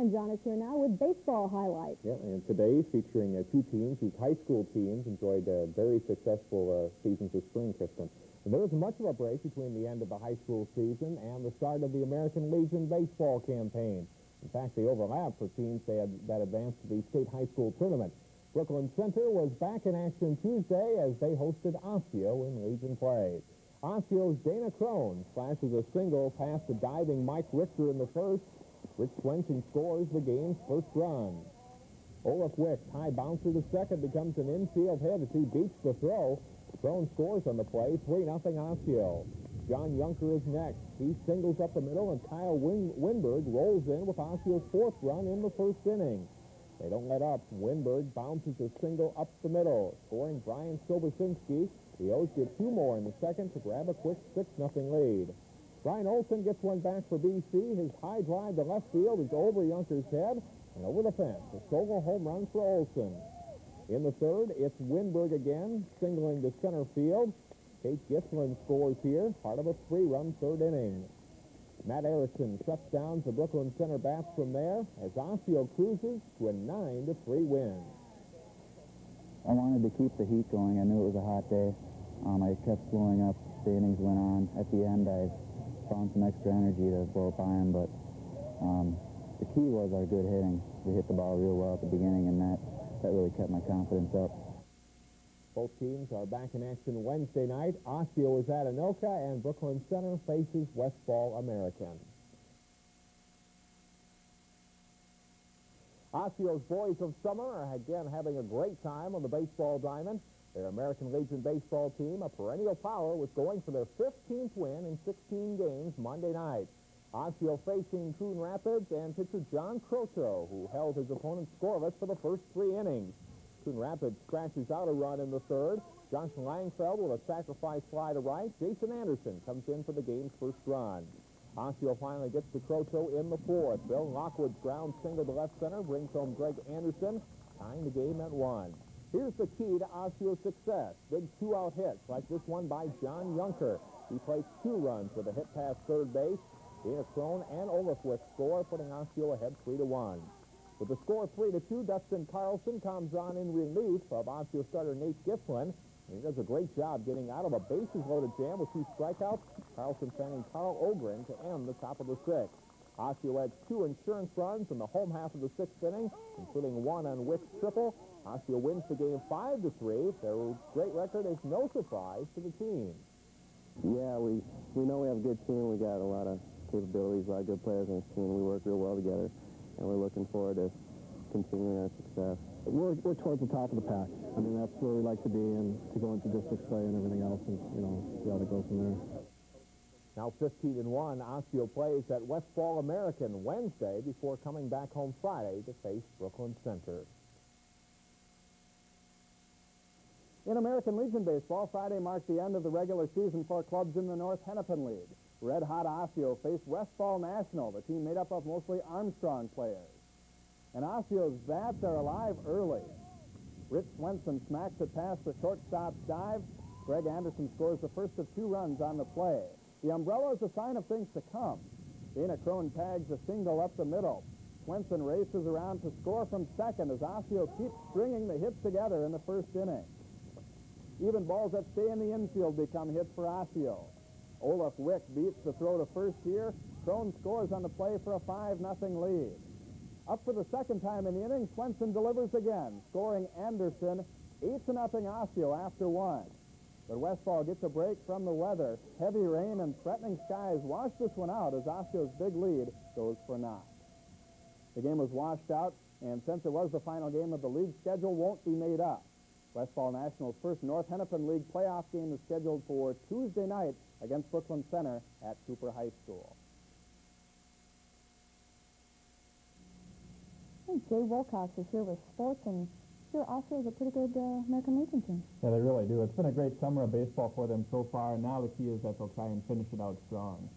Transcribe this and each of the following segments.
And John is here now with baseball highlights. Yeah, and today featuring two teams whose high school teams enjoyed very successful seasons this spring, Kristen. And there wasn't much of a break between the end of the high school season and the start of the American Legion baseball campaign. In fact, they overlapped for teams that advanced to the state high school tournament. Brooklyn Center was back in action Tuesday as they hosted Osseo in Legion play. Osseo's Dana Crone flashes a single past the diving Mike Richter in the first. Rich Swenson scores the game's first run. Olaf Wick's high bouncer to second becomes an infield hit as he beats the throw. Crone scores on the play, 3-0 Osseo. John Junker is next. He singles up the middle, and Kyle Winberg rolls in with Osseo's fourth run in the first inning. They don't let up. Winberg bounces a single up the middle, scoring Brian Sobosinski. The O's get two more in the second to grab a quick 6-0 lead. Brian Olson gets one back for BC. His high drive to left field is over Junker's head and over the fence. A solo home run for Olson. In the third, it's Winberg again, singling to center field. Kate Gislin scores here, part of a 3-run third inning. Matt Erickson shuts down the Brooklyn Center bats from there as Osseo cruises to a 9-3 win. I wanted to keep the heat going. I knew it was a hot day. I kept blowing up. The innings went on. At the end, I found some extra energy to blow by him, but the key was our good hitting. We hit the ball real well at the beginning, and that really kept my confidence up. Both teams are back in action Wednesday night. Osseo is at Anoka, and Brooklyn Center faces Westfall American. Osseo's Boys of Summer are again having a great time on the baseball diamond. Their American Legion baseball team, a perennial power, was going for their 15th win in 16 games Monday night. Osseo facing Coon Rapids and pitcher John Croteau, who held his opponent scoreless for the first 3 innings. Coon Rapids scratches out a run in the third. Johnson Langfeld with a sacrifice fly to right. Jason Anderson comes in for the game's first run. Osseo finally gets to Croteau in the fourth. Bill Lockwood's ground single to left center brings home Greg Anderson, tying the game at 1. Here's the key to Osseo's success. Big 2-out hits like this one by John Junker. He placed 2 runs with a hit past third base. Dana Crone and Olaf Wick score, putting Osseo ahead 3-1. With the score 3-2, Dustin Carlson comes on in relief of Osseo starter Nate Gislin. He does a great job getting out of a bases-loaded jam with 2 strikeouts. Carlson sending Carl Ogren to end the top of the 6th. Osseo adds 2 insurance runs in the home half of the 6th inning, including 1 on Wick's triple. Osseo wins the game 5-3. Their great record is no surprise to the team. Yeah, we know we have a good team. We got a lot of capabilities, a lot of good players on this team. We work real well together, and we're looking forward to continuing our success. We're towards the top of the pack. I mean, that's where we like to be, and to go into district play and everything else, and see how it goes from there. Now 15-1, Osseo plays at Westfall American Wednesday before coming back home Friday to face Brooklyn Center. In American Legion baseball, Friday marked the end of the regular season for clubs in the North Hennepin League. Red Hot Osseo faced Westfall National, the team made up of mostly Armstrong players. And Osseo's bats are alive early. Rich Swenson smacks it past the shortstop's dive. Greg Anderson scores the first of 2 runs on the play. The umbrella is a sign of things to come. Dana Crone tags a single up the middle. Swenson races around to score from second as Osseo keeps stringing the hits together in the first inning. Even balls that stay in the infield become hits for Osseo. Olaf Wick beats the throw to first here. Crone scores on the play for a 5-0 lead. Up for the second time in the inning, Swenson delivers again, scoring Anderson 8-0 Osseo after 1. But Westfall gets a break from the weather. Heavy rain and threatening skies wash this one out as Osseo's big lead goes for naught. The game was washed out, and since it was the final game of the league, schedule won't be made up. Westfall National's first North Hennepin League playoff game is scheduled for Tuesday night against Brooklyn Center at Cooper High School. Hey, Jay Wilcox is here with sports, and sure, Osseo is a pretty good American Legion team. Yeah, they really do. It's been a great summer of baseball for them so far, and now the key is that they'll try and finish it out strong.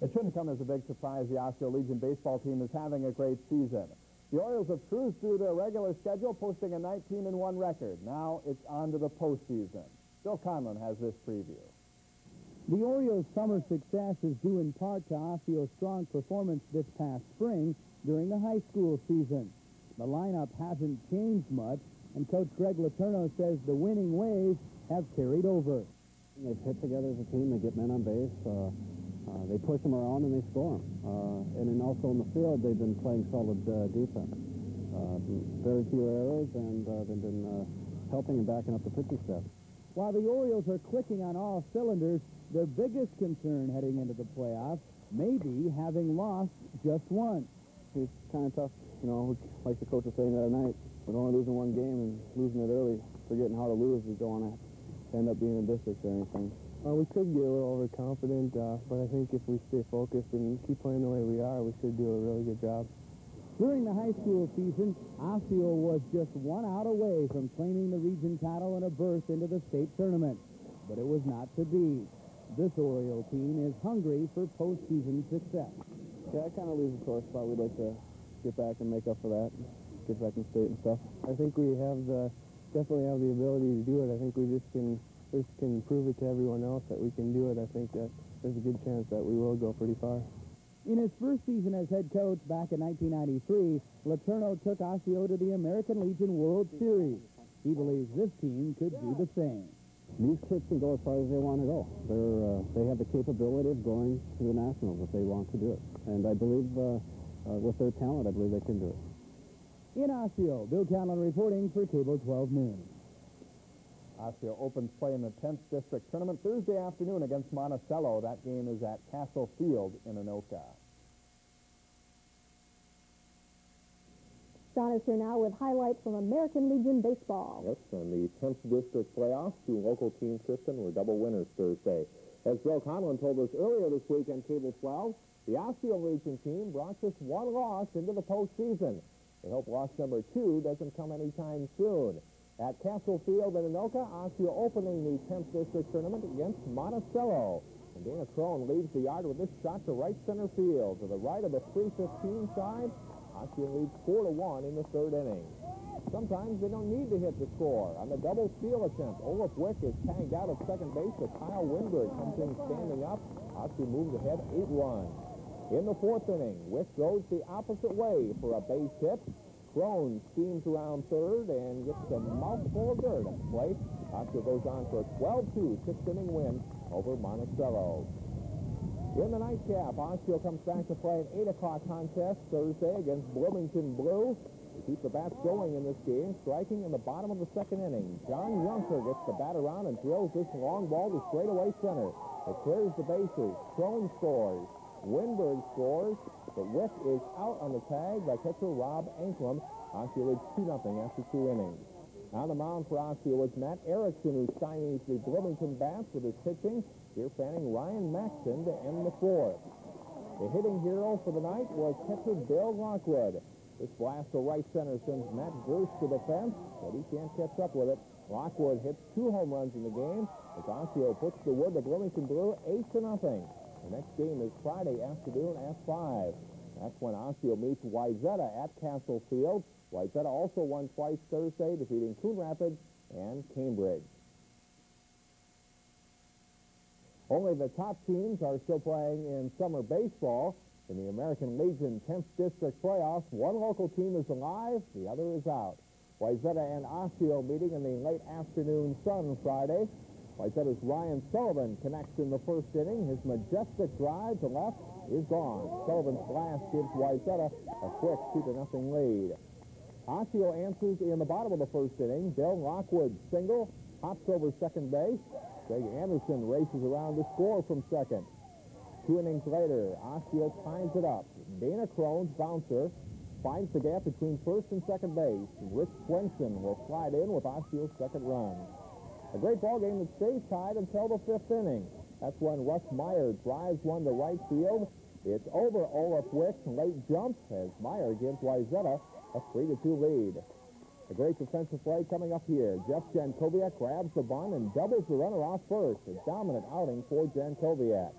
It shouldn't come as a big surprise the Osseo Legion baseball team is having a great season. The Orioles have cruised through their regular schedule, posting a 19-1 record. Now it's on to the postseason. Bill Conlon has this preview. The Orioles' summer success is due in part to Osseo's strong performance this past spring during the high school season. The lineup hasn't changed much, and Coach Greg Letourneau says the winning ways have carried over. They've hit together as a team. They get men on base. They push them around and they score them. And then also in the field, they've been playing solid defense. Very few errors, and they've been helping and backing up the pitching staff. While the Orioles are clicking on all cylinders, their biggest concern heading into the playoffs may be having lost just once. It's kind of tough, you know, like the coach was saying the other night, we're only losing one game and losing it early, forgetting how to lose. We don't want to end up being in districts or anything. We could get a little overconfident, but I think if we stay focused and keep playing the way we are, we should do a really good job. During the high school season, Osseo was just 1 out away from claiming the region title and a berth into the state tournament, but it was not to be. This Oriole team is hungry for postseason success. Yeah, it kind of leaves a sore spot. We'd like to get back and make up for that, get back in state and stuff. I think we definitely have the ability to do it. I think we just can prove it to everyone else that we can do it. I think that there's a good chance that we will go pretty far. In his first season as head coach back in 1993, Letourneau took Osseo to the American Legion World Series. He believes this team could do the same. These kids can go as far as they want to go. They have the capability of going to the Nationals if they want to do it. And I believe with their talent, I believe they can do it. In Osseo, Bill Callan reporting for Cable 12 News. Osseo opens play in the 10th District Tournament Thursday afternoon against Monticello. That game is at Castle Field in Anoka. John is here now with highlights from American Legion Baseball. Yes, and the 10th District playoffs, 2 local teams, Kristen, were double winners Thursday. As Bill Conlon told us earlier this week on Cable 12, the Osseo Legion team brought just 1 loss into the postseason. They hope loss number 2 doesn't come anytime soon. At Castle Field in Anoka, Osseo opening the 10th District Tournament against Monticello. And Dana Crone leads the yard with this shot to right center field. To the right of the 315 side, Osseo leads 4-1 in the 3rd inning. Sometimes they don't need to hit the score. On the double steal attempt, Olaf Wick is tagged out at second base, but Kyle Winberg comes in standing up. Osseo moves ahead 8-1. In the 4th inning, Wick goes the opposite way for a base hit. Crone steams around 3rd and gets a mouthful of dirt at the plate. Osseo goes on for a 12-2 6th inning win over Monticello. In the nightcap, Osseo comes back to play an 8 o'clock contest Thursday against Bloomington Blue. To keep the bats going in this game, striking in the bottom of the 2nd inning. John Junker gets the bat around and drills this long ball to straightaway center. It clears the bases. Crone scores. Winberg scores, but Wick is out on the tag by catcher Rob Anklam. Osseo leads 2-0 after 2 innings. On the mound for Osseo was Matt Erickson, who stymies the Bloomington bats with his pitching. Here fanning Ryan Maxton to end the 4th. The hitting hero for the night was catcher Bill Lockwood. This blast to right center sends Matt Gersh to the fence, but he can't catch up with it. Lockwood hits 2 home runs in the game as Osseo puts the wood to Bloomington Blue 8-0. The next game is Friday afternoon at 5. That's when Osseo meets Wayzata at Castle Field. Wayzata also won twice Thursday, defeating Coon Rapids and Cambridge. Only the top teams are still playing in summer baseball. In the American Legion 10th District playoffs, 1 local team is alive, the other is out. Wayzata and Osseo meeting in the late afternoon sun Friday. Wayzata's Ryan Sullivan connects in the 1st inning. His majestic drive to left is gone. Sullivan's blast gives Wayzata a quick 2-0 lead. Osseo answers in the bottom of the 1st inning. Bill Lockwood single, hops over second base. Greg Anderson races around to score from second. 2 innings later, Osseo ties it up. Dana Crone's bouncer finds the gap between first and second base. Rich Swenson will slide in with Osseo's 2nd run. A great ball game that stays tied until the 5th inning. That's when Russ Meyer drives one to right field. It's over Olaf Wick's late jump as Meyer gives Wayzata a 3-2 lead. A great defensive play coming up here. Jeff Jankowiak grabs the bunt and doubles the runner off first. A dominant outing for Jankowiak.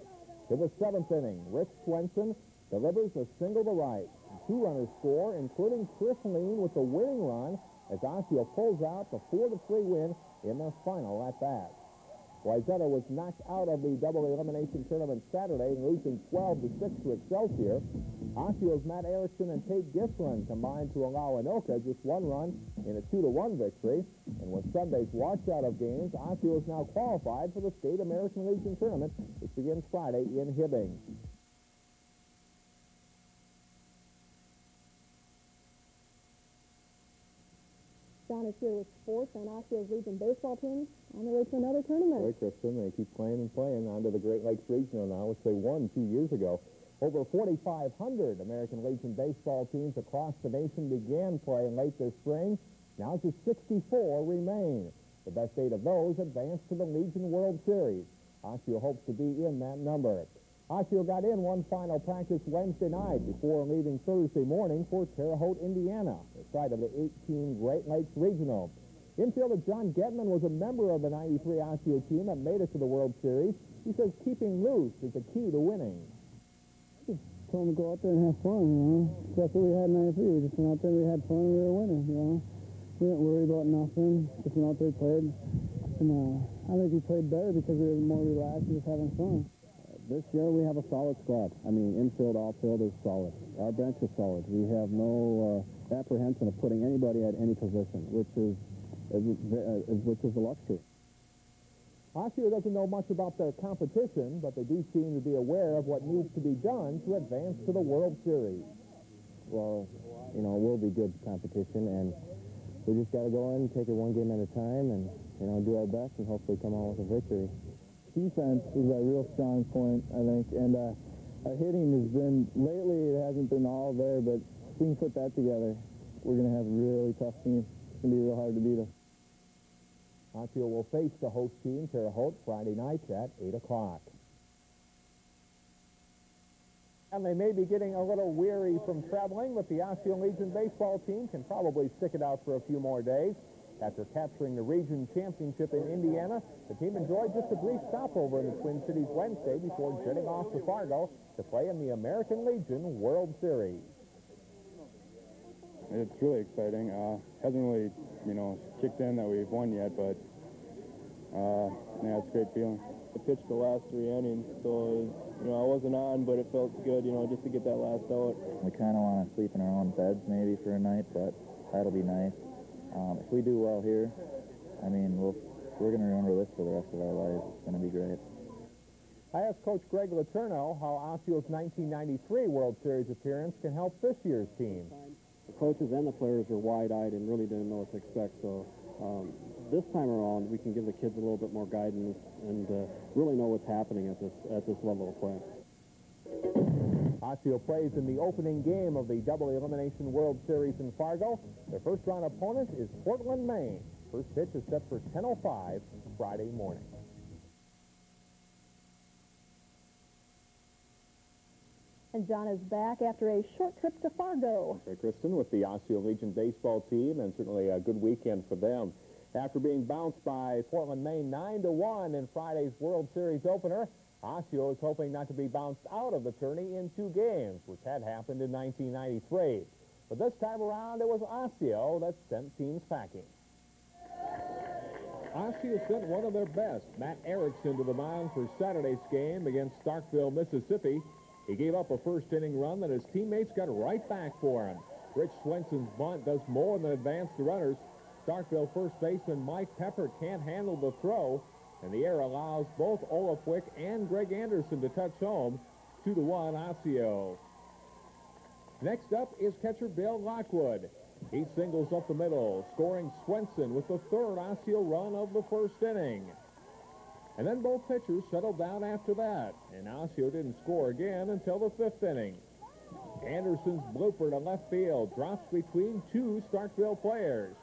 To the 7th inning, Rich Swenson delivers a single to right. 2 runners score, including Chris Lean with the winning run as Osseo pulls out the 4-3 win in their final at-bat. Wayzata was knocked out of the double elimination tournament Saturday, losing 12-6 to Excelsior. Osceo's Matt Erickson and Tate Gislin combined to allow Anoka just one run in a 2-1 victory. And with Sunday's washout of games, Osseo is now qualified for the State American Legion Tournament, which begins Friday in Hibbing. John is here with sports on Osceo's Legion baseball team on the way to another tournament. Right, Kristen. They keep playing and playing on to the Great Lakes Regional now, which they won 2 years ago. Over 4,500 American Legion baseball teams across the nation began playing late this spring. Now just 64 remain. The best 8 of those advanced to the Legion World Series. Osseo hopes to be in that number. Osseo got in one final practice Wednesday night before leaving Thursday morning for Terre Haute, Indiana, the site of the 18 Great Lakes Regional. Infielder John Getman was a member of the 93 Osseo team that made it to the World Series. He says keeping loose is the key to winning. Just told them to go out there and have fun, you know. That's what we had in 93. We just went out there, we had fun, and we were winning, you know. We didn't worry about nothing. Just went out there, played. And I think we played better because we were more relaxed and just having fun. This year we have a solid squad. I mean, infield, outfield is solid. Our bench is solid. We have no apprehension of putting anybody at any position, which is a luxury. Osseo doesn't know much about their competition, but they do seem to be aware of what needs to be done to advance to the World Series. Well, you know, it will be good competition, and we just got to go in, take it one game at a time, and, you know, do our best and hopefully come out with a victory. Defense is a real strong point, I think, and our hitting has been, lately it hasn't been all there, but if we can put that together, we're going to have a really tough team. It's going to be real hard to beat us. Osseo will face the host team, Terre Haute, Friday night at 8 o'clock. And they may be getting a little weary from traveling, but the Osseo Legion baseball team can probably stick it out for a few more days. After capturing the region championship in Indiana, the team enjoyed just a brief stopover in the Twin Cities Wednesday before jetting off to Fargo to play in the American Legion World Series. It's really exciting. Hasn't really, you know, kicked in that we've won yet, but yeah, it's a great feeling. I pitched the last 3 innings, so you know, I wasn't on, but it felt good, you know, just to get that last out. We kind of want to sleep in our own beds maybe for a night, but that'll be nice. If we do well here, I mean, we're going to remember this for the rest of our lives. It's going to be great. I asked Coach Greg Letourneau how Osceo's 1993 World Series appearance can help this year's team. The coaches and the players were wide-eyed and really didn't know what to expect, so this time around we can give the kids a little bit more guidance and really know what's happening at this level of play. Osseo plays in the opening game of the double elimination World Series in Fargo. Their first-round opponent is Portland, Maine. First pitch is set for 10:05 Friday morning. And John is back after a short trip to Fargo. Okay, Kristen, with the Osseo Legion baseball team, and certainly a good weekend for them. After being bounced by Portland, Maine 9-1 in Friday's World Series opener, Osseo is hoping not to be bounced out of the tourney in 2 games, which had happened in 1993. But this time around, it was Osseo that sent teams packing. Osseo sent one of their best, Matt Erickson, to the mound for Saturday's game against Starkville, Mississippi. He gave up a first-inning run that his teammates got right back for him. Rich Swenson's bunt does more than advance the runners. Starkville first baseman Mike Pepper can't handle the throw, and the error allows both Olaf Wick and Greg Anderson to touch home. 2-1 Osseo. Next up is catcher Bill Lockwood. He singles up the middle, scoring Swenson with the 3rd Osseo run of the first inning. And then both pitchers settled down after that, and Osseo didn't score again until the 5th inning. Anderson's blooper to left field drops between 2 Starkville players.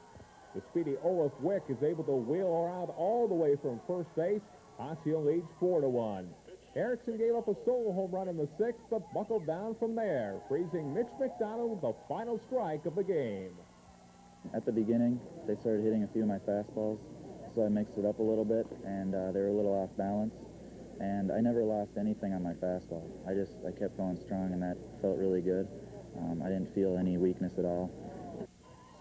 The speedy Olaf Wick is able to wheel her out all the way from first base. Osseo leads 4-1. Erickson gave up a solo home run in the 6th, but buckled down from there, freezing Mitch McDonald with the final strike of the game. At the beginning, they started hitting a few of my fastballs, so I mixed it up a little bit, and they were a little off balance. And I never lost anything on my fastball. I kept going strong, and that felt really good. I didn't feel any weakness at all.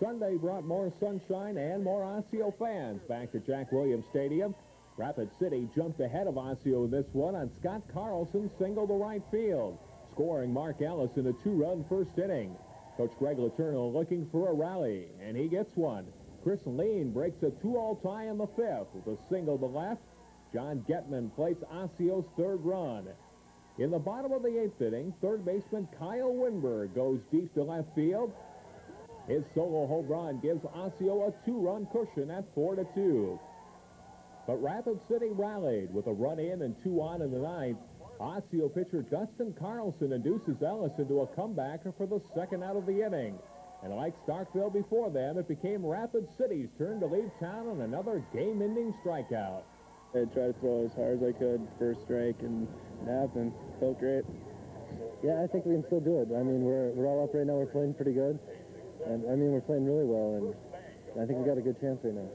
Sunday brought more sunshine and more Osseo fans back to Jack Williams Stadium. Rapid City jumped ahead of Osseo in this one on Scott Carlson's single to right field, scoring Mark Allison a 2-run first inning. Coach Greg Letourneau looking for a rally, and he gets one. Chris Lean breaks a 2-all tie in the 5th with a single to left. John Getman plates Osseo's 3rd run. In the bottom of the 8th inning, third baseman Kyle Winberg goes deep to left field. His solo home run gives Osseo a 2-run cushion at 4-2. But Rapid City rallied with a run in and 2 on in the 9th. Osseo pitcher Dustin Carlson induces Ellis into a comeback for the 2nd out of the inning. And like Starkville before them, it became Rapid City's turn to leave town on another game-ending strikeout. I tried to throw as hard as I could, first strike, and it happened. Felt great. Yeah, I think we can still do it. I mean, we're all up right now. We're playing pretty good. And, I mean, we're playing really well, and I think we've got a good chance right now.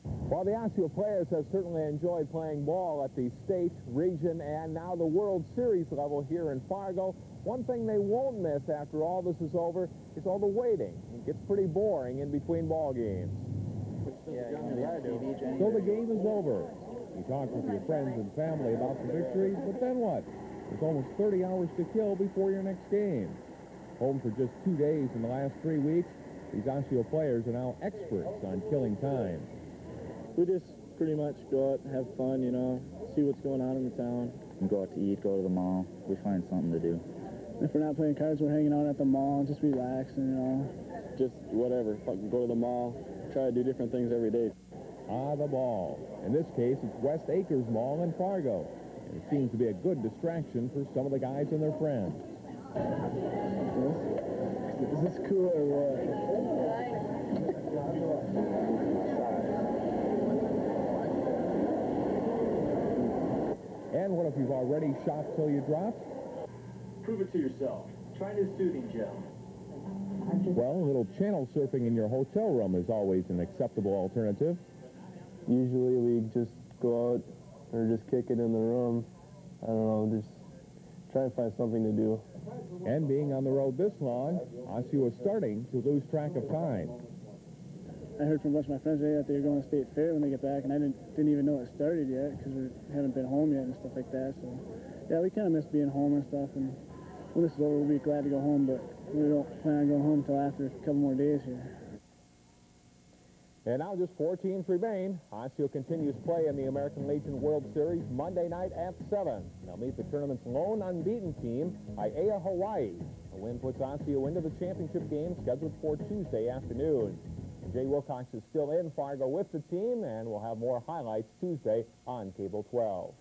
Well, the Osseo players have certainly enjoyed playing ball at the state, region, and now the World Series level here in Fargo. One thing they won't miss after all this is over is all the waiting. It gets pretty boring in between ball games. So the game is over. You talk with your friends and family about the victory, but then what? There's almost 30 hours to kill before your next game. Home for just 2 days in the last 3 weeks, these Osseo players are now experts on killing time. We just pretty much go out and have fun, you know, see what's going on in the town. And go out to eat, go to the mall. We find something to do. If we're not playing cards, we're hanging out at the mall, just relaxing, you know. Just whatever, fucking go to the mall, try to do different things every day. The ball. In this case, it's West Acres Mall in Fargo. And it seems to be a good distraction for some of the guys and their friends. Is this cool or what? And what if you've already shopped till you drop? Prove it to yourself. Try new soothing gel. Well, a little channel surfing in your hotel room is always an acceptable alternative. Usually we just go out or just kick it in the room. I don't know, just try and find something to do. And being on the road this long, Osseo is starting to lose track of time. I heard from a bunch of my friends today that they were going to State Fair when they get back, and I didn't even know it started yet because we haven't been home yet and stuff like that. So, yeah, we kind of miss being home and stuff. And when this is over, we'll be glad to go home, but we don't plan on going home until after a couple more days here. And now just 4 teams remain. Osseo continues play in the American Legion World Series Monday night at 7. They'll meet the tournament's lone unbeaten team, Aiea, Hawaii. A win puts Osseo into the championship game scheduled for Tuesday afternoon. And Jay Wilcox is still in Fargo with the team, and we'll have more highlights Tuesday on Cable 12.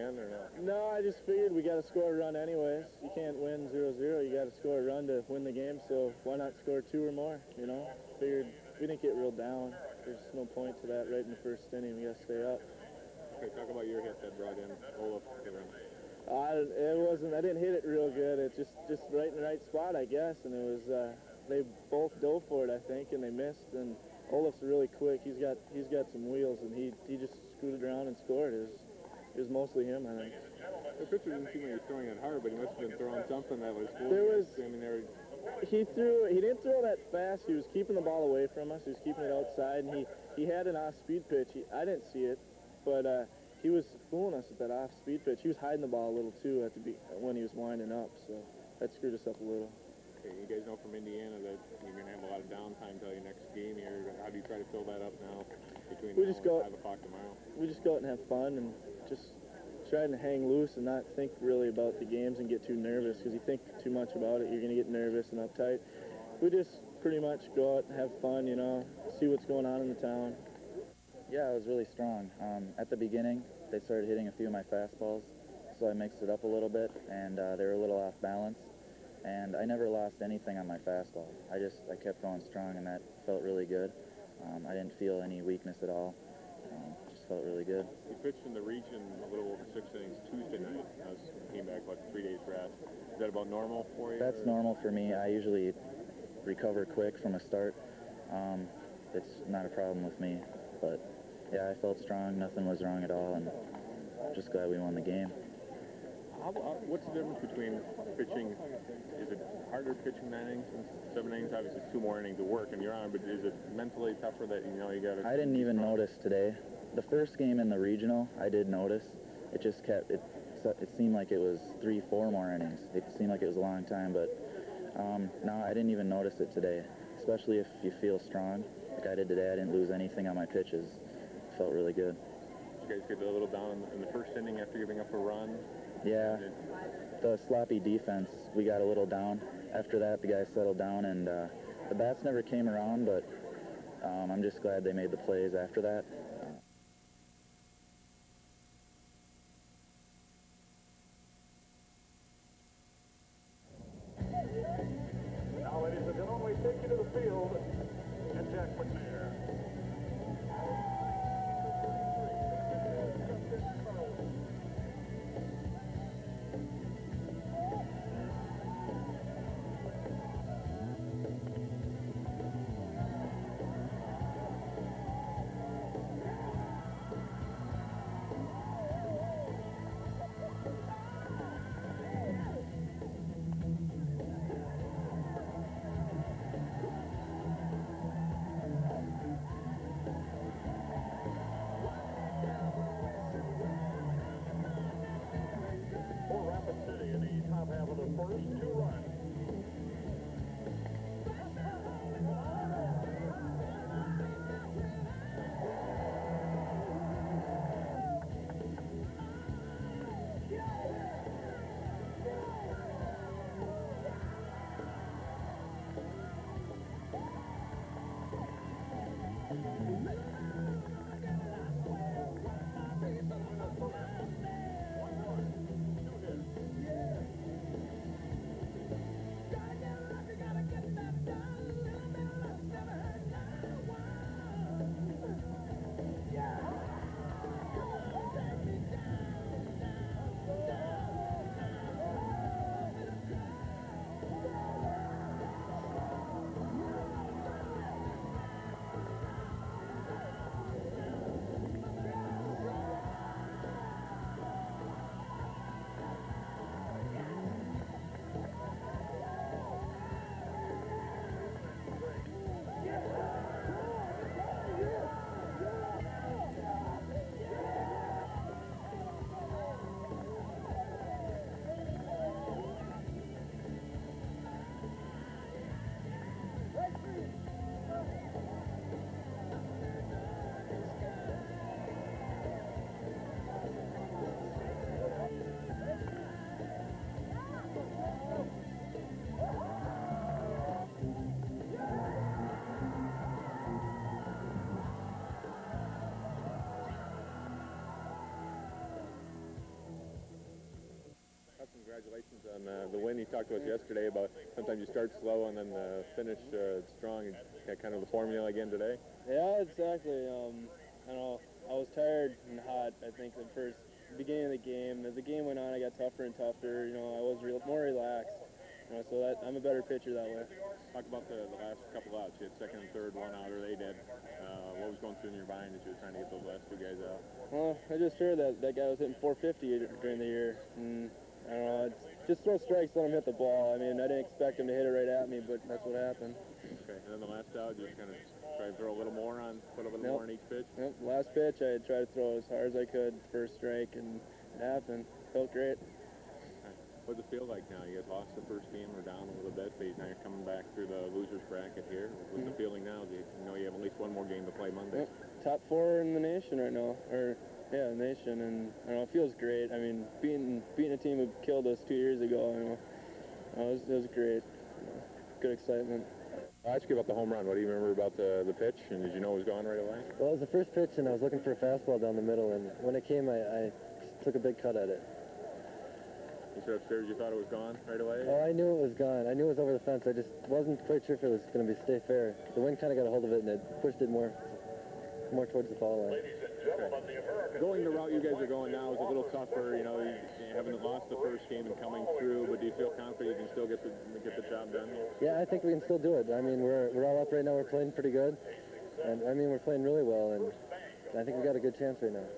again, or no? No, I just figured we got to score a run anyways. You can't win 0-0. You got to score a run to win the game, so why not score 2 or more, you know? Figured we didn't get real down. There's no point to that right in the first inning. We got to stay up. Okay, talk about your hit that brought in Olaf. I didn't hit it real good. It's just right in the right spot, I guess, and it was, they both dove for it, I think, and they missed, and Olaf's really quick. He's got some wheels, and he just scooted around and scored. It was mostly him, I think. The pitcher didn't seem like he was throwing it hard, but he must have been throwing something that was cool. He didn't throw that fast. He was keeping the ball away from us. He was keeping it outside, and he had an off-speed pitch. I didn't see it, but he was fooling us at that off-speed pitch. He was hiding the ball a little, too, when he was winding up, so that screwed us up a little. Okay, you guys know from Indiana that you're going to have a lot of downtime until your next game here. How do you try to fill that up now between now and 5 o'clock tomorrow? We just go out and have fun and just try to hang loose and not think really about the games and get too nervous, because you think too much about it, you're going to get nervous and uptight. We just pretty much go out and have fun, you know, see what's going on in the town. Yeah, it was really strong. At the beginning, they started hitting a few of my fastballs, so I mixed it up a little bit, and they were a little off balance. And I never lost anything on my fastball. I kept going strong, and that felt really good. I didn't feel any weakness at all. Just felt really good. You pitched in the region a little over 6 innings Tuesday night. Came back, 3 days rest. Is that about normal for you? That's normal for me. I usually recover quick from a start. It's not a problem with me. But, yeah, I felt strong. Nothing was wrong at all, and just glad we won the game. What's the difference between pitching? Is it harder pitching 9 innings and 7 innings? Obviously, it's 2 more innings of work, and you're on. But is it mentally tougher that you got to? I didn't even notice today. The first game in the regional, I did notice. It just kept it seemed like it was 3-4 more innings. It seemed like it was a long time, but no, I didn't even notice it today. Especially if you feel strong, like I did today. I didn't lose anything on my pitches. It felt really good. You guys get a little down in the first inning after giving up a run. Yeah, the sloppy defense, we got a little down. After that, the guys settled down, and the bats never came around, but I'm just glad they made the plays after that. Now, ladies and gentlemen, we take you to the field and Jack McNair. Congratulations on the win. You talked to us yesterday about sometimes you start slow and then finish strong. And kind of the formula again today. Yeah, exactly. I know I was tired and hot. I think the beginning of the game. As the game went on, I got tougher and tougher. You know, I was more relaxed. You know, so I'm a better pitcher that way. Talk about the last couple outs. You had second and third, one out, or they did. What was going through in your mind as you were trying to get those last two guys out? Well, I just heard that guy was hitting 450 during the year. And I don't know, just throw strikes, let him hit the ball. I mean, I didn't expect him to hit it right at me, but that's what happened. Okay, and then the last out, you just kind of try to throw a little more on, put a little more on each pitch? Yep, last pitch, I tried to throw as hard as I could, first strike, and it happened. Felt great. What does it feel like now? You guys lost the first game, we're down a little bit, but now you're coming back through the loser's bracket here. What's the feeling now? You know you have at least one more game to play Monday. Yep. Top 4 in the nation right now, yeah, nation, and I don't know, it feels great. I mean, beating a team who killed us 2 years ago, you know, it was great. You know, good excitement. I'll ask you about the home run. What do you remember about the pitch, and did you know it was gone right away? Well, it was the first pitch, and I was looking for a fastball down the middle, and when it came, I took a big cut at it. You said upstairs you thought it was gone right away? Oh, I knew it was gone. I knew it was over the fence. I just wasn't quite sure if it was going to stay fair. The wind kind of got a hold of it, and it pushed it more towards the foul line. Okay. Going the route you guys are going now is a little tougher. You know, you haven't lost the first game and coming through, but do you feel confident you can still get the job done? Yeah, I think we can still do it. I mean, we're all up right now. We're playing pretty good, and I mean, we're playing really well, and I think we got a good chance right now.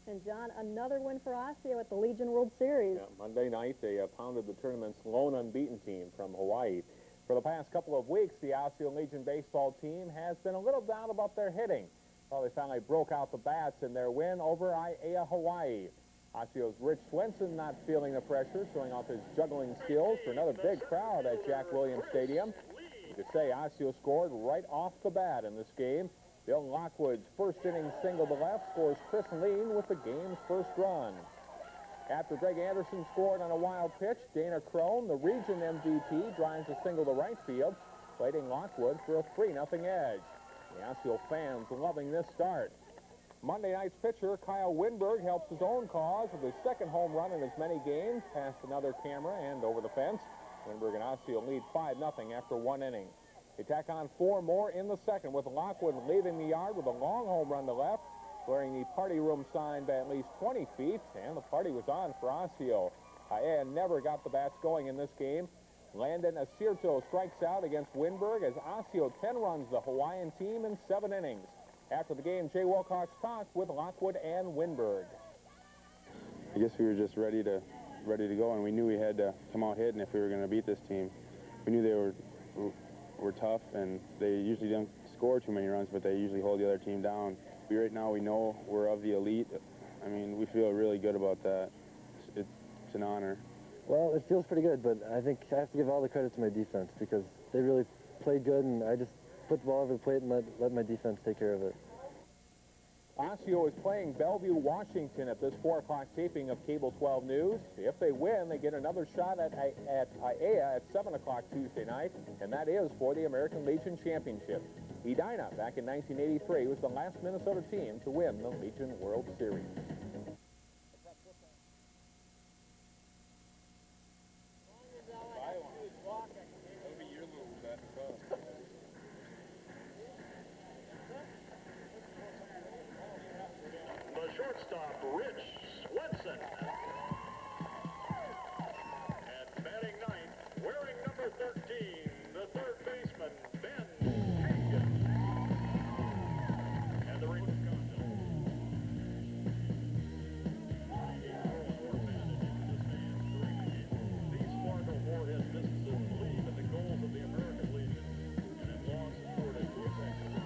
And, John, another win for Osseo at the Legion World Series. Yeah, Monday night, they pounded the tournament's lone unbeaten team from Hawaii. For the past couple of weeks, the Osseo Legion baseball team has been a little down about their hitting. Well, they finally broke out the bats in their win over Aiea, Hawaii. Osseo's Rich Swenson not feeling the pressure, showing off his juggling skills for another big crowd at Jack Williams Stadium. You could say Osseo scored right off the bat in this game. Bill Lockwood's first inning single to left scores Chris Lean with the game's first run. After Greg Anderson scored on a wild pitch, Dana Crone, the region MVP, drives a single to right field, plating Lockwood for a 3-0 edge. The Osseo fans loving this start. Monday night's pitcher, Kyle Winberg, helps his own cause with his second home run in as many games, past another camera and over the fence. Winberg and Osseo lead 5-0 after 1 inning. They tack on 4 more in the second, with Lockwood leaving the yard with a long home run to left, wearing the party room sign by at least 20 feet, and the party was on for Osseo. Aiea never got the bats going in this game. Landon Asirto strikes out against Winberg as Osseo 10 runs the Hawaiian team in 7 innings. After the game, Jay Wilcox talked with Lockwood and Winberg. I guess we were just ready to go, and we knew we had to come out hitting if we were going to beat this team. We knew they were tough, and they usually don't score too many runs, but they usually hold the other team down. Right now we know we're of the elite. I mean, we feel really good about that. It's an honor. Well, it feels pretty good, but I think I have to give all the credit to my defense because they really played good, and I just put the ball over the plate and let my defense take care of it. Osseo is playing Bellevue, Washington at this 4 o'clock taping of Cable 12 News. If they win, they get another shot at Aiea at 7 o'clock Tuesday night, and that is for the American Legion Championship. Edina, back in 1983, was the last Minnesota team to win the Legion World Series. The shortstop, Rich Swenson. And batting ninth, wearing number 13, the third baseman, Ben Hagan. And the ring of These Fargo Moorhead businesses believe in the goals of the American Legion and have long supported the effective.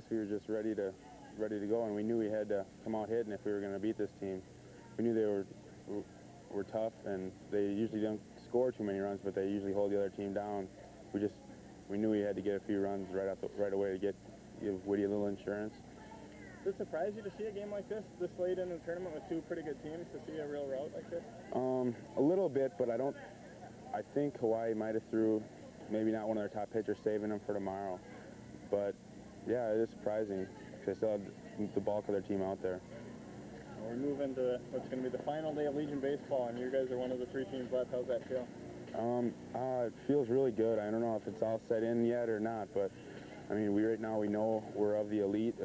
guess we were just ready to go, and we knew we had to come out hitting if we were going to beat this team. We knew they were tough, and they usually don't score too many runs, but they usually hold the other team down. We knew we had to get a few runs right away to give Woody a little insurance. Does it surprise you to see a game like this late in the tournament with two pretty good teams, to see a real rout like this? A little bit, but I think Hawaii might have threw maybe not one of their top pitchers, saving them for tomorrow. But yeah, it is surprising because they still have the bulk of their team out there. Well, we move into what's going to be the final day of Legion baseball, and you guys are one of the 3 teams left. How's that feel? It feels really good. I don't know if it's all set in yet or not, but I mean, right now we know we're of the elite.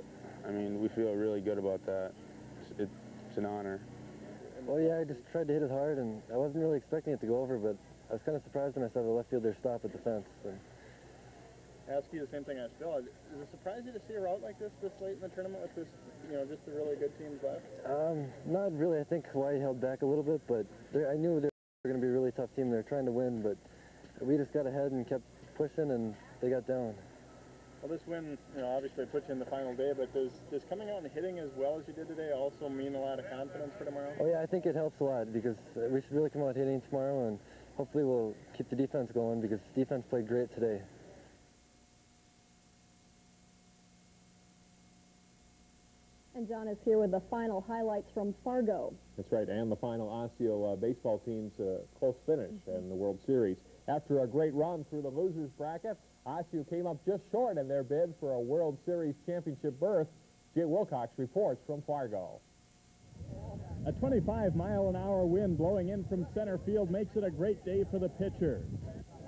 I mean, we feel really good about that. It's an honor. Well, yeah, I just tried to hit it hard, and I wasn't really expecting it to go over, but I was kind of surprised when I saw the left fielder stop at the fence. And I ask you the same thing I Phil. Does it surprise you to see a rout like this late in the tournament with this, just the really good teams left? Not really. I think Hawaii held back a little bit, but I knew they were going to be a really tough team. They were trying to win, but we just got ahead and kept pushing, and they got down. Well, this win, obviously puts you in the final day, but does coming out and hitting as well as you did today also mean a lot of confidence for tomorrow? Oh, yeah, I think it helps a lot because we should really come out hitting tomorrow, and hopefully we'll keep the defense going because defense played great today. And John is here with the final highlights from Fargo. That's right, and the final Osseo baseball team's close finish in the World Series. After a great run through the losers bracket, Osseo came up just short in their bid for a World Series championship berth. Jay Wilcox reports from Fargo. A 25-mile-an-hour wind blowing in from center field makes it a great day for the pitchers.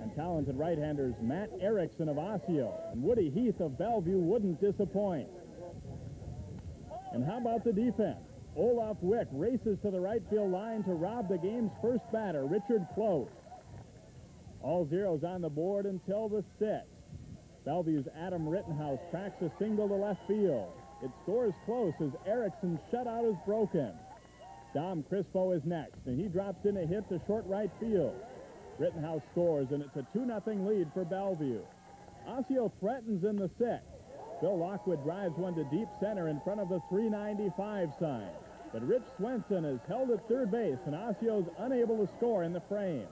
And talented right-handers Matt Erickson of Osseo and Woody Heath of Bellevue wouldn't disappoint. And how about the defense? Olaf Wick races to the right field line to rob the game's first batter, Richard Close. All zeros on the board until the 6th. Bellevue's Adam Rittenhouse tracks a single to left field. It scores close as Erickson's shutout is broken. Dom Crispo is next, and he drops in a hit to short right field. Rittenhouse scores, and it's a 2-0 lead for Bellevue. Osseo threatens in the 6th. Bill Lockwood drives one to deep center in front of the 395 sign. But Rich Swenson is held at third base, and Osseo's unable to score in the frame.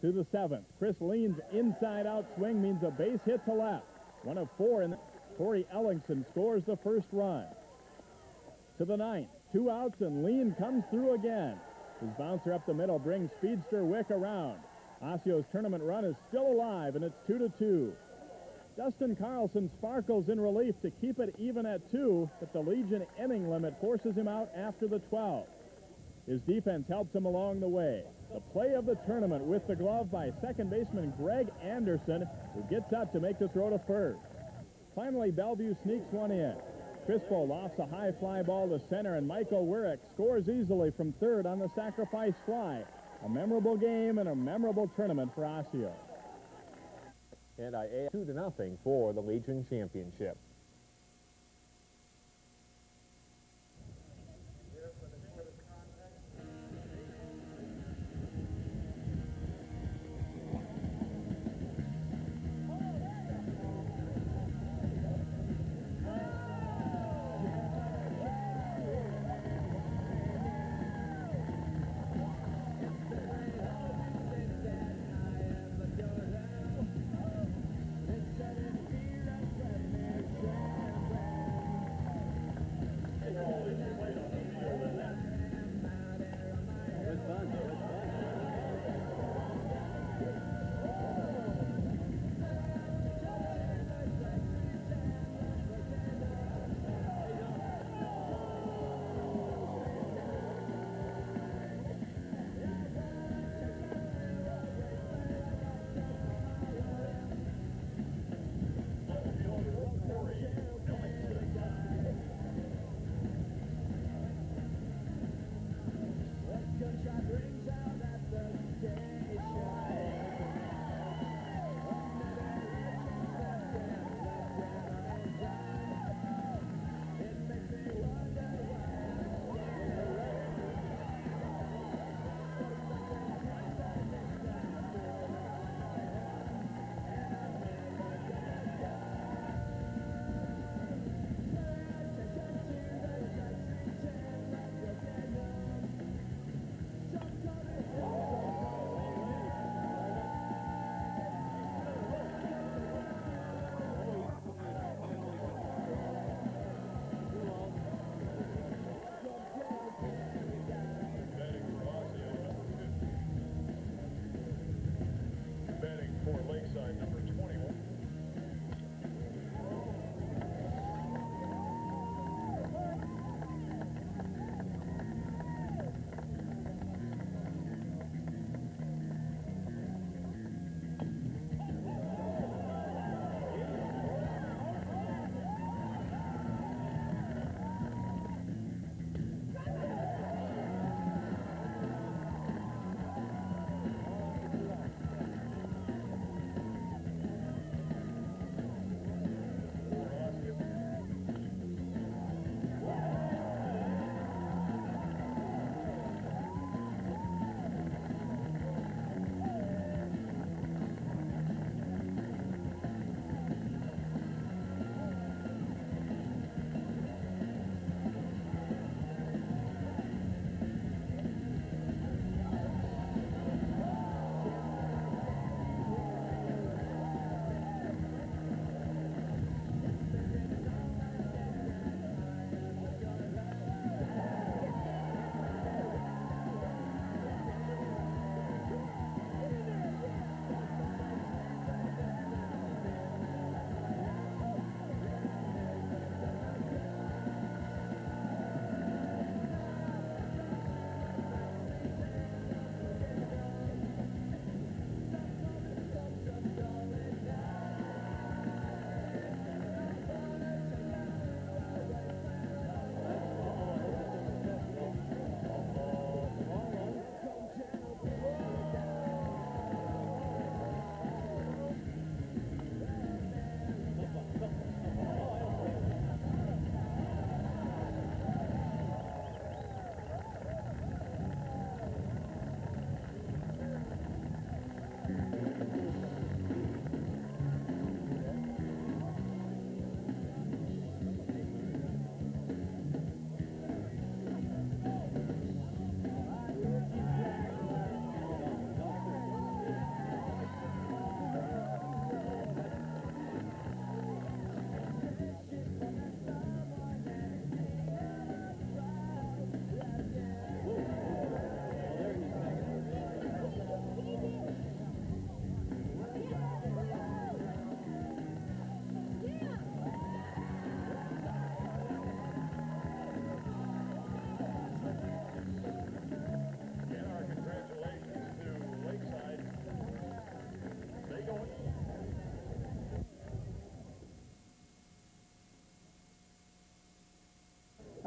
To the 7th, Chris Lean's inside-out swing means a base hit to left. 1 of 4, and Corey Ellingson scores the first run. To the 9th, 2 outs, and Lean comes through again. His bouncer up the middle brings speedster Wick around. Osseo's tournament run is still alive, and it's 2-2. Dustin Carlson sparkles in relief to keep it even at 2, but the Legion inning limit forces him out after the 12th. His defense helps him along the way. The play of the tournament with the glove by second baseman Greg Anderson, who gets up to make the throw to first. Finally, Bellevue sneaks one in. Crispo lofts a high fly ball to center, and Michael Wirrick scores easily from third on the sacrifice fly. A memorable game and a memorable tournament for Osseo. And I add 2-0 for the Legion Championship.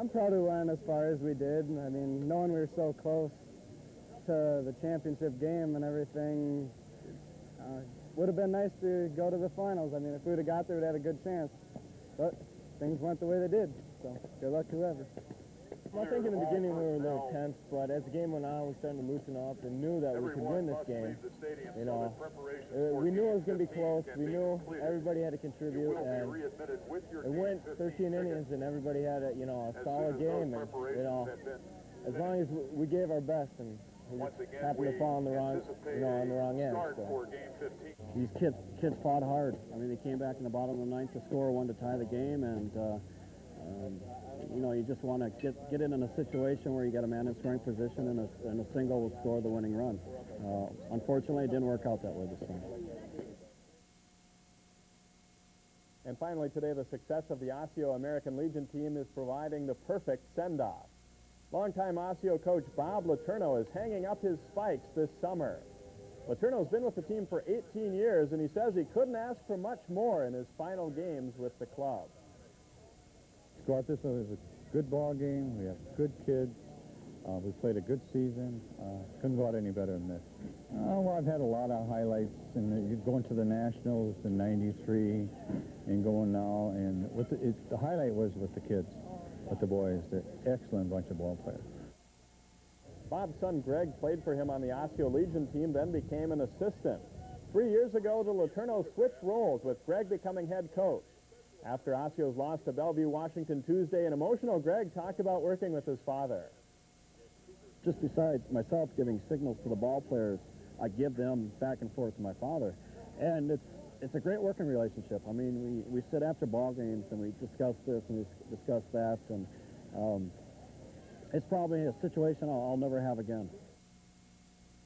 I'm proud we went as far as we did. I mean, knowing we were so close to the championship game and everything, would have been nice to go to the finals. I mean, if we would have got there, we'd have had a good chance. But things went the way they did, so good luck to whoever. Well, I think in the beginning we were a little tense, but as the game went on, we started to loosen up and knew that we could win this game. You know, we knew it was going to be close. We knew everybody had to contribute, and it went 13 innings, and everybody had a, you know, a solid game. And you know, as long as we gave our best, and we just happened to fall on the wrong, you know, on the wrong end. So. These kids fought hard. I mean, they came back in the bottom of the ninth to score one to tie the game, and you know, you just want to get in a situation where you got a man in scoring position and a single will score the winning run. Unfortunately, it didn't work out that way this time. And finally today, the success of the Osseo American Legion team is providing the perfect send-off. Longtime Osseo coach Bob Letourneau is hanging up his spikes this summer. Letourneau's been with the team for 18 years, and he says he couldn't ask for much more in his final games with the club. Throughout this, it was a good ball game. We have good kids. We played a good season. Couldn't go out any better than this. Well, I've had a lot of highlights, and going to the Nationals in '93 and going now. And the highlight was with the kids, with the boys. They're an excellent bunch of ball players. Bob's son Greg played for him on the Osseo Legion team, then became an assistant. 3 years ago, the Letourneau switched roles, with Greg becoming head coach. After Osseo's loss to Bellevue, Washington Tuesday, an emotional Greg talked about working with his father. Just besides myself giving signals to the ball players, I give them back and forth to my father. And it's a great working relationship. I mean, we sit after ball games and we discuss this and we discuss that, and it's probably a situation I'll never have again.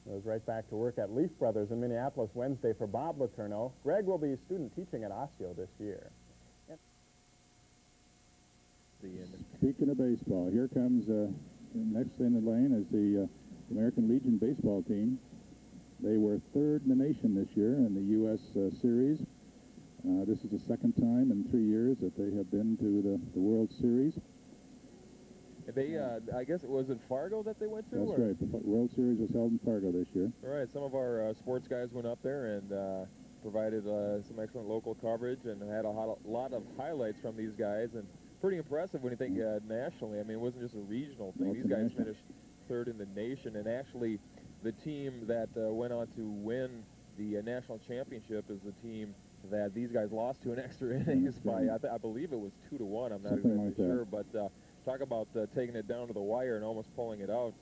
Goes right back to work at Leaf Brothers in Minneapolis Wednesday for Bob Letourneau. Greg will be student teaching at Osseo this year. Speaking of baseball, here comes next in the lane is the American Legion baseball team. They were third in the nation this year in the U.S. Series. This is the second time in 3 years that they have been to the World Series. They, I guess, was it Fargo that they went to? That's right. The World Series was held in Fargo this year. All right. Some of our sports guys went up there and provided some excellent local coverage and had a lot of highlights from these guys. And pretty impressive when you think nationally. I mean, it wasn't just a regional thing. These guys finished third in the nation, and actually the team that went on to win the national championship is the team that these guys lost to in extra innings by, I believe it was 2-1. I'm not exactly sure, but talk about taking it down to the wire and almost pulling it out.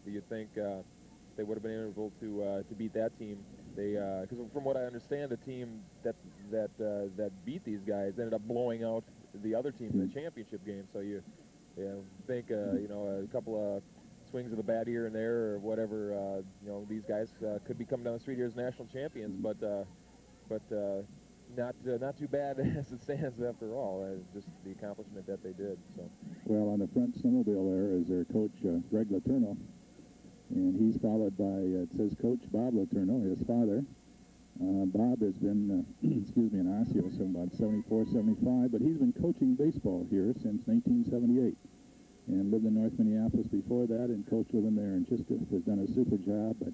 You'd think they would have been able to beat that team. Because from what I understand, the team that beat these guys ended up blowing out the other team in the championship game. So you think you know, a couple of swings of the bat here and there or whatever, you know, these guys could be coming down the street here as national champions, but not too bad as it stands after all. Just the accomplishment that they did. So. Well, on the front snowmobile there is their coach Greg Letourneau, and he's followed by it says Coach Bob Letourneau, his father. Bob has been, excuse me, in Osseo since about 74, 75, but he's been coaching baseball here since 1978 and lived in North Minneapolis before that and coached with him there and just has done a super job, but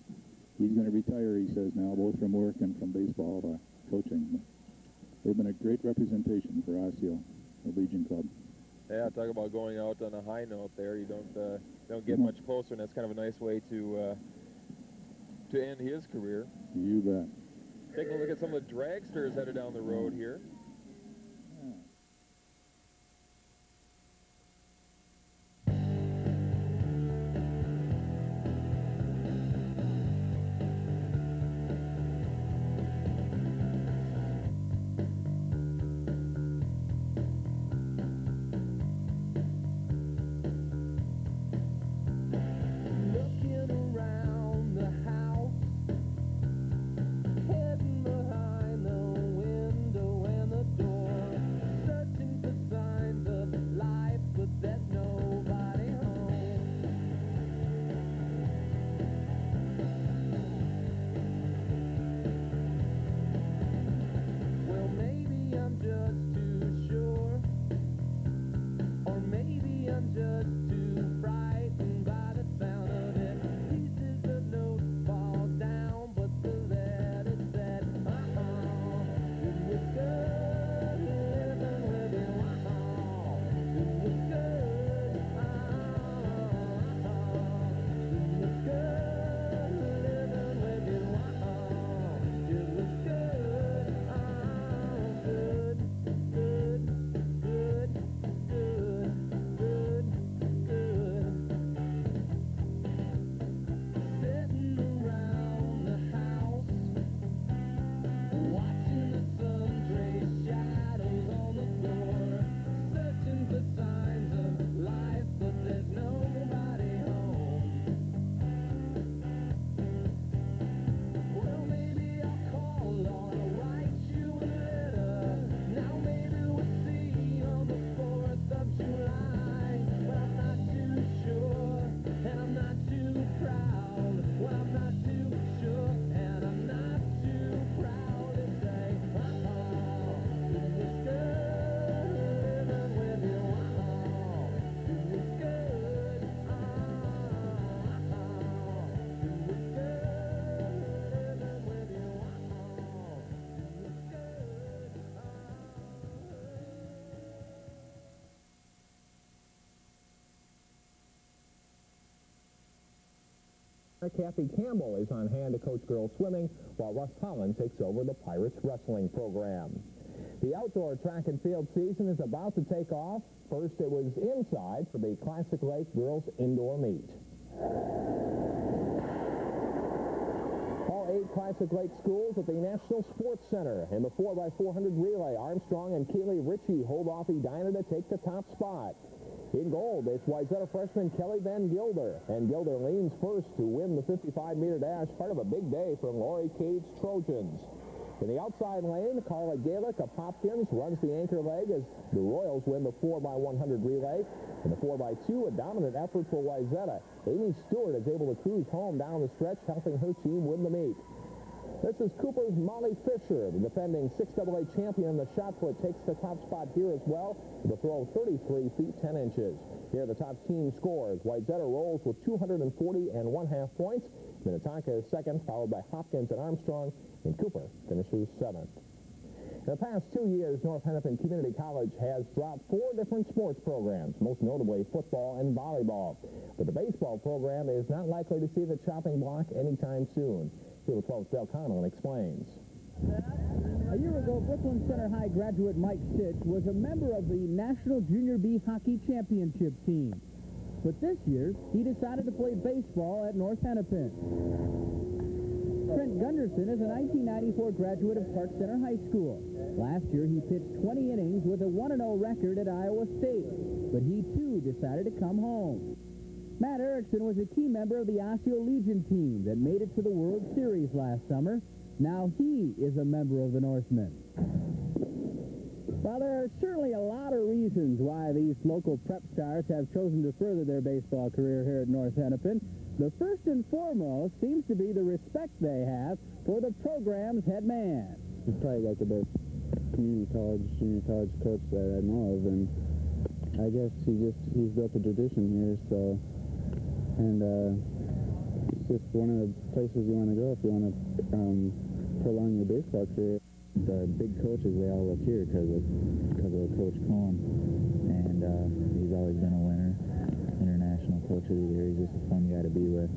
he's going to retire, he says now, both from work and from baseball coaching. They've been a great representation for Osseo, the Legion Club. Yeah, talk about going out on a high note there. You don't get much closer, and that's kind of a nice way to end his career. You bet. Taking a look at some of the dragsters headed down the road here. Hidden behind the window when the Kathy Campbell is on hand to coach girls swimming, while Russ Holland takes over the Pirates wrestling program. The outdoor track and field season is about to take off. First, it was inside for the Classic Lake girls indoor meet. All 8 Classic Lake schools at the National Sports Center. In the 4x400 relay, Armstrong and Keeley Ritchie hold off Edina to take the top spot. In gold, it's Wayzata freshman Kelly Van Gilder, and Gilder leans first to win the 55-meter dash, part of a big day from Lori Cade's Trojans. In the outside lane, Carla Galick of Hopkins runs the anchor leg as the Royals win the 4x100 relay. In the 4x2, a dominant effort for Wayzata. Amy Stewart is able to cruise home down the stretch, helping her team win the meet. This is Cooper's Molly Fisher, the defending 6AA champion in the shot put, takes the top spot here as well with a throw of 33 feet 10 inches. Here the top team scores. Wayzata rolls with 240.5 points. Minnetonka is second, followed by Hopkins and Armstrong, and Cooper finishes 7th. In the past 2 years, North Hennepin Community College has dropped 4 different sports programs, most notably football and volleyball. But the baseball program is not likely to see the chopping block anytime soon. Field 12's Dale Connell explains. A year ago, Brooklyn Center High graduate Mike Stitch was a member of the National Junior B Hockey Championship team. But this year, he decided to play baseball at North Hennepin. Trent Gunderson is a 1994 graduate of Park Center High School. Last year, he pitched 20 innings with a 1-0 record at Iowa State. But he, too, decided to come home. Matt Erickson was a key member of the Osseo Legion team that made it to the World Series last summer. Now he is a member of the Northmen. While there are certainly a lot of reasons why these local prep stars have chosen to further their baseball career here at North Hennepin, the first and foremost seems to be the respect they have for the program's head man. He's probably got the best community college, junior college coach that I know of, and I guess he's built a tradition here, so... And it's just one of the places you want to go if you want to prolong your baseball career. The big coaches, they all look here because of Coach Cohen. And he's always been a winner, international coach of the year. He's just a fun guy to be with.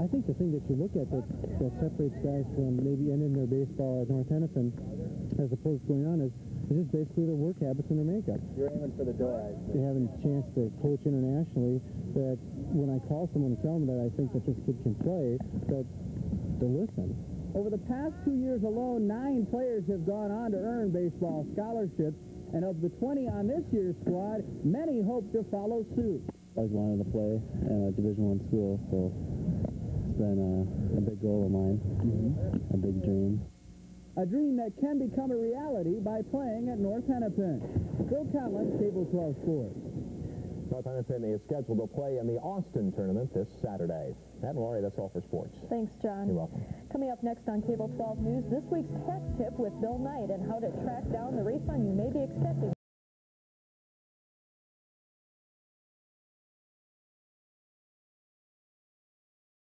I think the thing that you look at that separates guys from maybe ending their baseball at North Hennepin as opposed to going on is just basically their work habits and their makeup. You're aiming for the door, I see. They having a chance to coach internationally, that when I call someone and tell them that I think that this kid can play, that they'll listen. Over the past 2 years alone, 9 players have gone on to earn baseball scholarships, and of the 20 on this year's squad, many hope to follow suit. I always wanted to play at a Division I school, so it's been a big goal of mine, a big dream. A dream that can become a reality by playing at North Hennepin. Bill Conlon, Cable 12 Sports. North Hennepin is scheduled to play in the Austin tournament this Saturday. Matt and Laurie, that's all for sports. Thanks, John. You're welcome. Coming up next on Cable 12 News, this week's tax tip with Bill Knight and how to track down the refund you may be expecting.